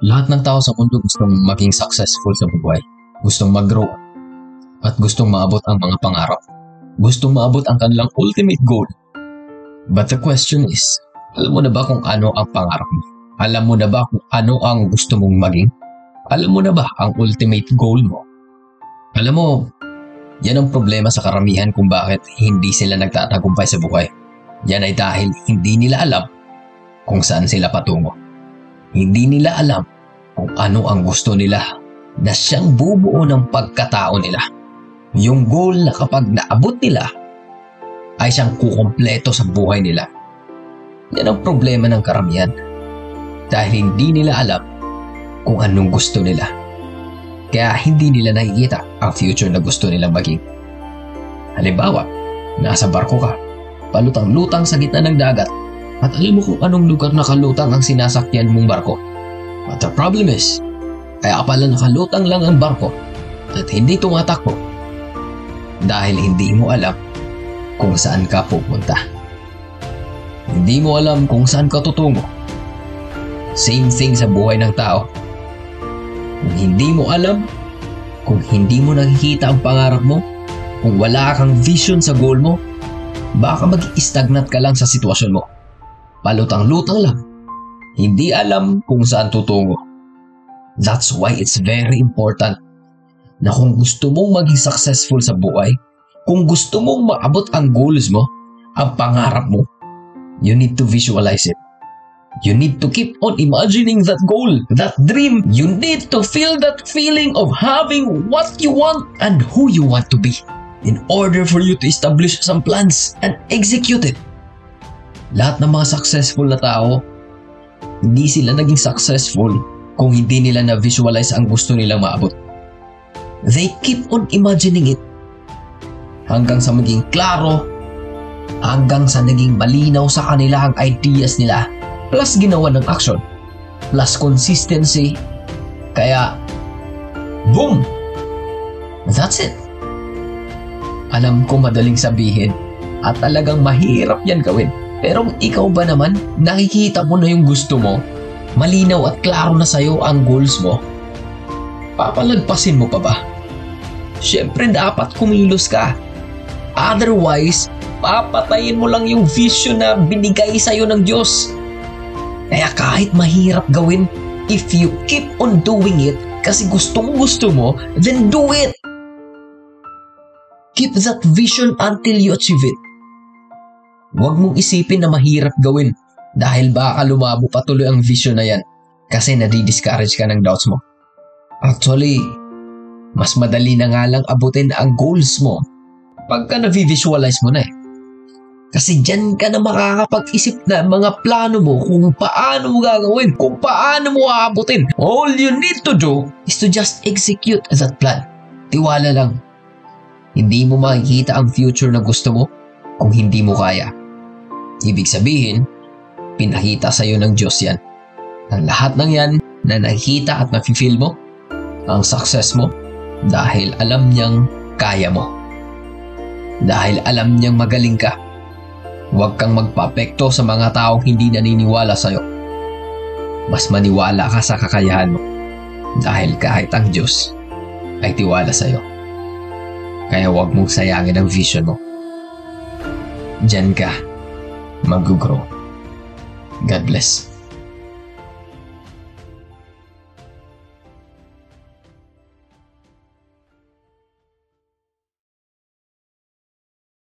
Lahat ng tao sa mundo gustong maging successful sa buhay. Gustong mag-grow at gustong maabot ang mga pangarap. Gustong maabot ang kanilang ultimate goal. But the question is, alam mo na ba kung ano ang pangarap mo? Alam mo na ba kung ano ang gusto mong maging? Alam mo na ba ang ultimate goal mo? Alam mo, yan ang problema sa karamihan kung bakit hindi sila nagtatagumpay sa buhay. Yan ay dahil hindi nila alam kung saan sila patungo. Hindi nila alam kung ano ang gusto nila na siyang bubuo ng pagkatao nila. Yung goal na kapag naabot nila ay siyang kukumpleto sa buhay nila. Yan ang problema ng karamihan dahil hindi nila alam kung anong gusto nila. Kaya hindi nila nakikita ang future na gusto nilang maging. Halimbawa, nasa barko ka, palutang-lutang sa gitna ng dagat, at alam mo kung anong lugar nakalutang ang sinasakyan mong barko. But the problem is, kaya pala nakalutang lang ang barko at hindi tumatakbo dahil hindi mo alam kung saan ka pupunta. Hindi mo alam kung saan ka tutungo. Same thing sa buhay ng tao. Kung hindi mo alam, kung hindi mo nakikita ang pangarap mo, kung wala kang vision sa goal mo, baka mag-stagnant ka lang sa sitwasyon mo. Palutang-lutang lang. Hindi alam kung saan tutungo. That's why it's very important na kung gusto mong maging successful sa buhay, kung gusto mong maabot ang goals mo, ang pangarap mo, you need to visualize it. You need to keep on imagining that goal, that dream. You need to feel that feeling of having what you want and who you want to be in order for you to establish some plans and execute it. Lahat ng mga successful na tao, hindi sila naging successful kung hindi nila na-visualize ang gusto nilang maabot. They keep on imagining it hanggang sa maging klaro, hanggang sa naging malinaw sa kanila ang ideas nila, plus ginawa ng action, plus consistency. Kaya, boom! That's it. Alam ko madaling sabihin at talagang mahirap yan gawin. Pero ikaw ba naman, nakikita mo na yung gusto mo, malinaw at klaro na sa'yo ang goals mo, papalagpasin mo pa ba? Siyempre dapat kumilos ka. Otherwise, papatayin mo lang yung vision na binigay sa'yo ng Diyos. Kaya kahit mahirap gawin, if you keep on doing it kasi gustong-gusto mo, then do it. Keep that vision until you achieve it. Huwag mong isipin na mahirap gawin dahil baka lumabo patuloy ang vision na yan kasi nadi-discourage ka ng doubts mo. Actually, mas madali na nga lang abutin ang goals mo pagka na-visualize mo na eh. Kasi dyan ka na makakapag-isip na mga plano mo kung paano mo gagawin, kung paano mo aabutin. All you need to do is to just execute that plan. Tiwala lang. Hindi mo makikita ang future na gusto mo kung hindi mo kaya. Ibig sabihin, pinakita sa'yo ng Diyos yan. Ang lahat ng yan na nakikita at nafe-feel mo, ang success mo, dahil alam niyang kaya mo. Dahil alam niyang magaling ka. Huwag kang magpapekto sa mga taong hindi naniniwala sa'yo. Mas maniwala ka sa kakayahan mo. Dahil kahit ang Diyos ay tiwala sa'yo. Kaya huwag mong sayangin ang vision mo. Diyan ka mag-grow. God bless.